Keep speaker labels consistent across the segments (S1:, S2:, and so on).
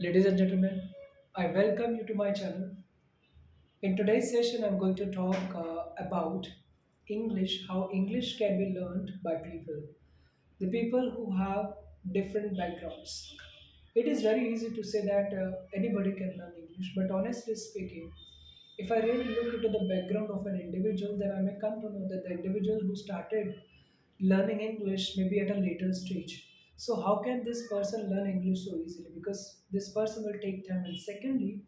S1: Ladies and gentlemen, I welcome you to my channel. In today's session, I'm going to talk about English, how English can be learned by people, the people who have different backgrounds. It is very easy to say that anybody can learn English, but honestly speaking, if I really look into the background of an individual, then I may come to know that the individual who started learning English maybe at a later stage. So, how can this person learn English so easily? Because this person will take time. And secondly,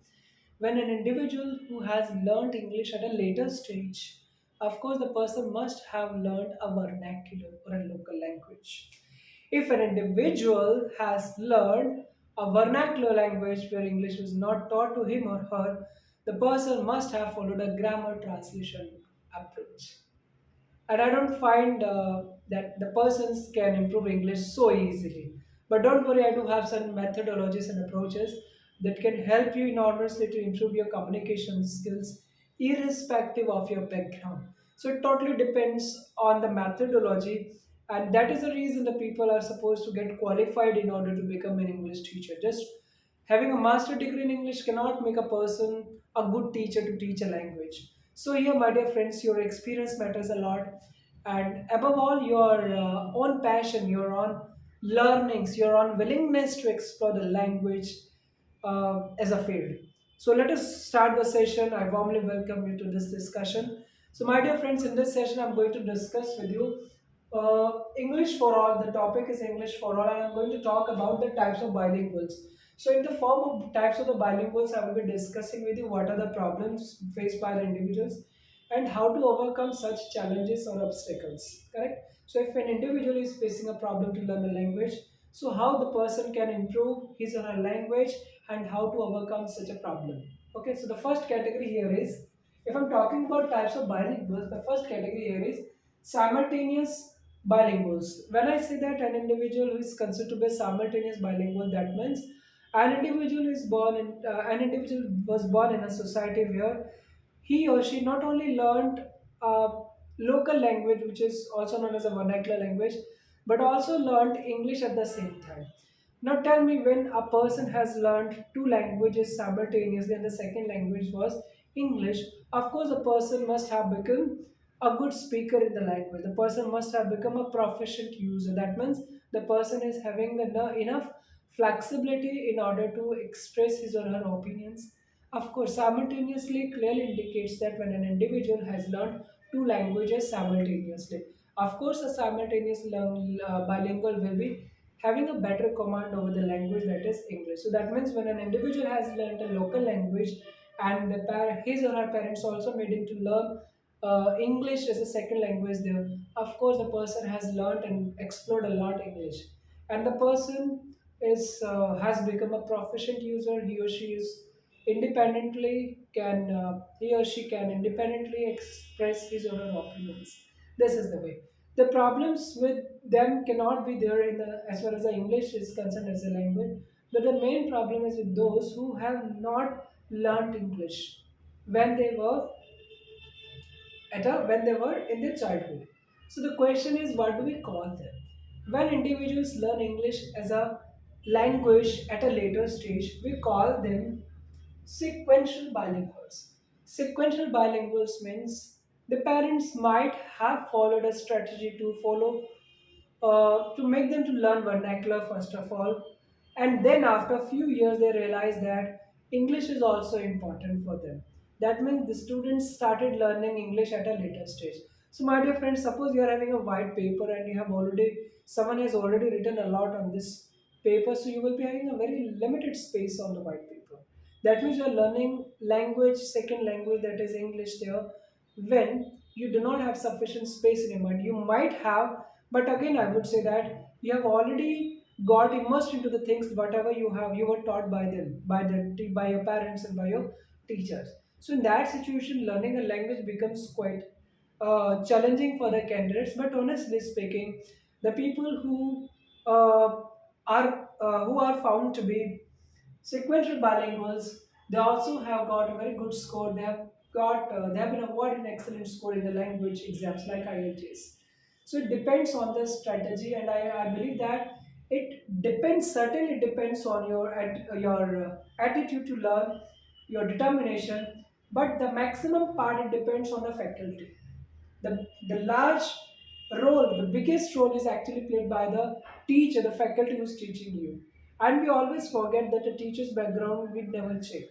S1: when an individual who has learned English at a later stage, of course, the person must have learned a vernacular or a local language. If an individual has learned a vernacular language where English was not taught to him or her, the person must have followed a grammar translation approach. And I don't find that the persons can improve English so easily. But don't worry, I do have some methodologies and approaches that can help you enormously to improve your communication skills irrespective of your background. So it totally depends on the methodology, and that is the reason the people are supposed to get qualified in order to become an English teacher. Just having a master degree in English cannot make a person a good teacher to teach a language. So, here, my dear friends, your experience matters a lot, and above all, your own passion, your own learnings, your own willingness to explore the language as a field. So, let us start the session. I warmly welcome you to this discussion. So, my dear friends, in this session, I'm going to discuss with you English for all. The topic is English for all, and I'm going to talk about the types of bilinguals. So, in the form of types of the bilinguals, I will be discussing with you what are the problems faced by the individuals and how to overcome such challenges or obstacles. Correct? So, if an individual is facing a problem to learn a language, so how the person can improve his or her language and how to overcome such a problem. Okay, so the first category here is, if I'm talking about types of bilinguals, the first category here is simultaneous bilinguals. When I say that an individual who is considered to be simultaneous bilingual, that means an individual was born in a society where he or she not only learned a local language, which is also known as a vernacular language, but also learned English at the same time. Now, tell me, when a person has learned two languages simultaneously and the second language was English, of course, the person must have become a good speaker in the language. The person must have become a proficient user. That means the person is having enough flexibility in order to express his or her opinions. Of course, simultaneously clearly indicates that when an individual has learned two languages simultaneously. Of course, a bilingual will be having a better command over the language, that is English. So that means when an individual has learned a local language and his or her parents also made him to learn English as a second language there, of course the person has learned and explored a lot English, and the person is has become a proficient user. He or she is independently can he or she can independently express his or her opinions. This is the way. The problems with them cannot be there in the as far as the English is concerned as a language, but the main problem is with those who have not learned English when they were when they were in their childhood. So the question is, what do we call them? When individuals learn English as a language at a later stage, we call them sequential bilinguals. Sequential bilinguals means the parents might have followed a strategy to make them to learn vernacular first of all, and then after a few years they realize that English is also important for them. That means the students started learning English at a later stage. So, my dear friends, suppose you are having a white paper and you have already someone has already written a lot on this paper, so you will be having a very limited space on the white paper. That means you are learning language, second language, that is English there, when you do not have sufficient space in your mind. You might have, but again, I would say that you have already got immersed into the things whatever you were taught by them, by your parents and by your teachers. So in that situation, learning a language becomes quite challenging for the candidates. But honestly speaking, the people who are found to be sequential bilinguals, they also have got a very good score. They have been awarded an excellent score in the language exams like IELTS. So it depends on the strategy, and I believe that it depends, certainly depends on your attitude to learn, your determination, but the maximum part it depends on the faculty. The large role, the biggest role is actually played by the teacher, the faculty who's teaching you. And we always forget that the teacher's background we never check.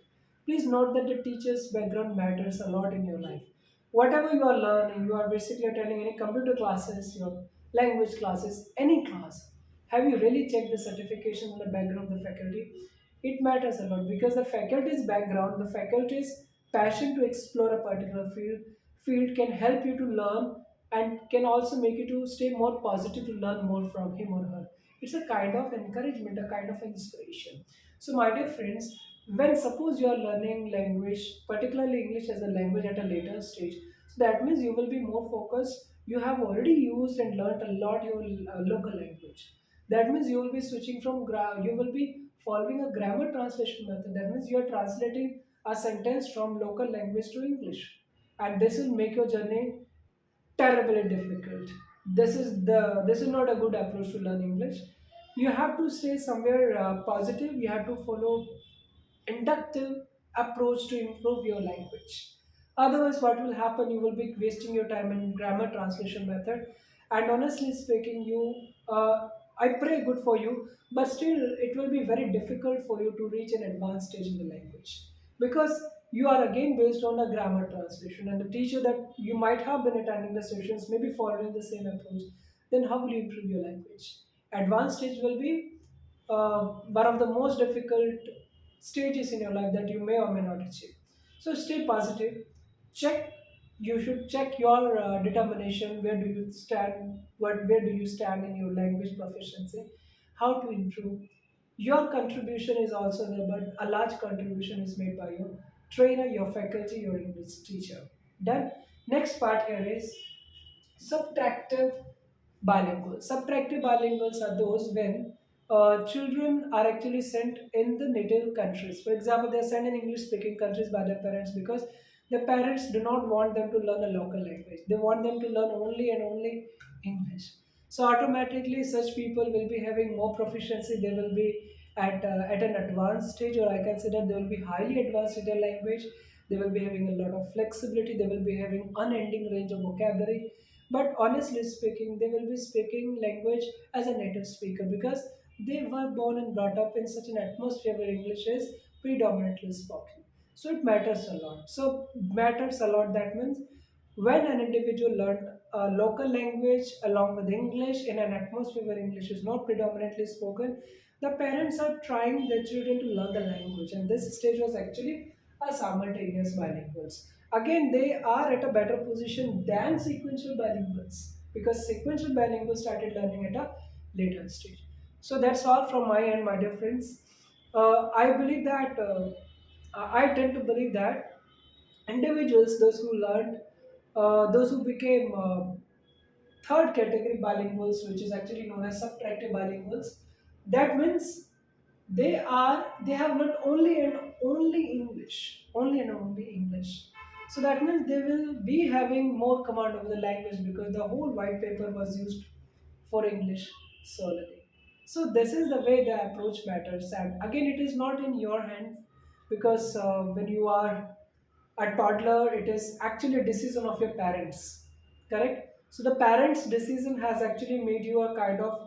S1: Please note that the teacher's background matters a lot in your life. Whatever you are learning, you are basically attending any computer classes, your language classes, any class. Have you really checked the certification in the background of the faculty? It matters a lot because the faculty's background, the faculty's passion to explore a particular field can help you to learn and can also make you to stay more positive to learn more from him or her. It's a kind of encouragement, a kind of inspiration. So my dear friends, when suppose you are learning language, particularly English as a language at a later stage, so that means you will be more focused. You have already used and learnt a lot your local language. That means you will be switching from you will be following a grammar translation method. That means you are translating a sentence from local language to English, and this will make your journey terribly difficult. This is not a good approach to learn English. You have to stay somewhere positive. You have to follow inductive approach to improve your language. Otherwise, what will happen? You will be wasting your time in grammar translation method. And honestly speaking, I pray good for you, but still, it will be very difficult for you to reach an advanced stage in the language because you are again based on a grammar translation, and the teacher that you might have been attending the sessions may be following the same approach. Then, how will you improve your language? Advanced stage will be one of the most difficult stages in your life that you may or may not achieve. So stay positive. Check. You should check your determination. Where do you stand? Where do you stand in your language proficiency? How to improve? Your contribution is also there, but a large contribution is made by your trainer, your faculty, your English teacher. Done. Next part here is subtractive bilinguals. Subtractive bilinguals are those when children are actually sent in the native countries. For example, they are sent in English speaking countries by their parents because their parents do not want them to learn a local language. They want them to learn only and only English. So automatically, such people will be having more proficiency. They will be at an advanced stage, or I consider they will be highly advanced in their language. They will be having a lot of flexibility. They will be having unending range of vocabulary, but honestly speaking, they will be speaking language as a native speaker because they were born and brought up in such an atmosphere where English is predominantly spoken. So it matters a lot. So matters a lot. That means when an individual learned a local language along with English in an atmosphere where English is not predominantly spoken, the parents are trying their children to learn the language, and this stage was actually a simultaneous bilinguals. Again, they are at a better position than sequential bilinguals because sequential bilinguals started learning at a later stage. So that's all from my end, my dear friends. I believe that I tend to believe that individuals, those who learned, those who became third category bilinguals, which is actually known as subtractive bilinguals, that means they have learned only and only English. So that means they will be having more command over the language because the whole white paper was used for English solely. So this is the way the approach matters, and again, it is not in your hands because when you are a toddler, it is actually a decision of your parents, correct? So the parents' decision has actually made you a kind of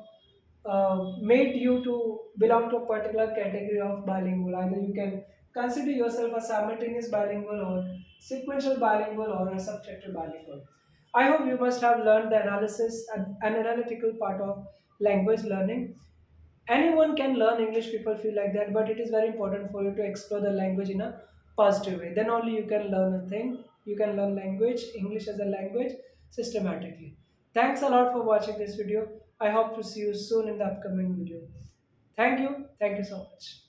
S1: made you to belong to a particular category of bilingual. Either you can consider yourself a simultaneous bilingual or sequential bilingual or a subtractive bilingual. I hope you must have learned the analysis and an analytical part of language learning. Anyone can learn English, people feel like that, but it is very important for you to explore the language in a positive way. Then only you can learn a thing. You can learn language, English as a language, systematically. Thanks a lot for watching this video. I hope to see you soon in the upcoming video. Thank you so much.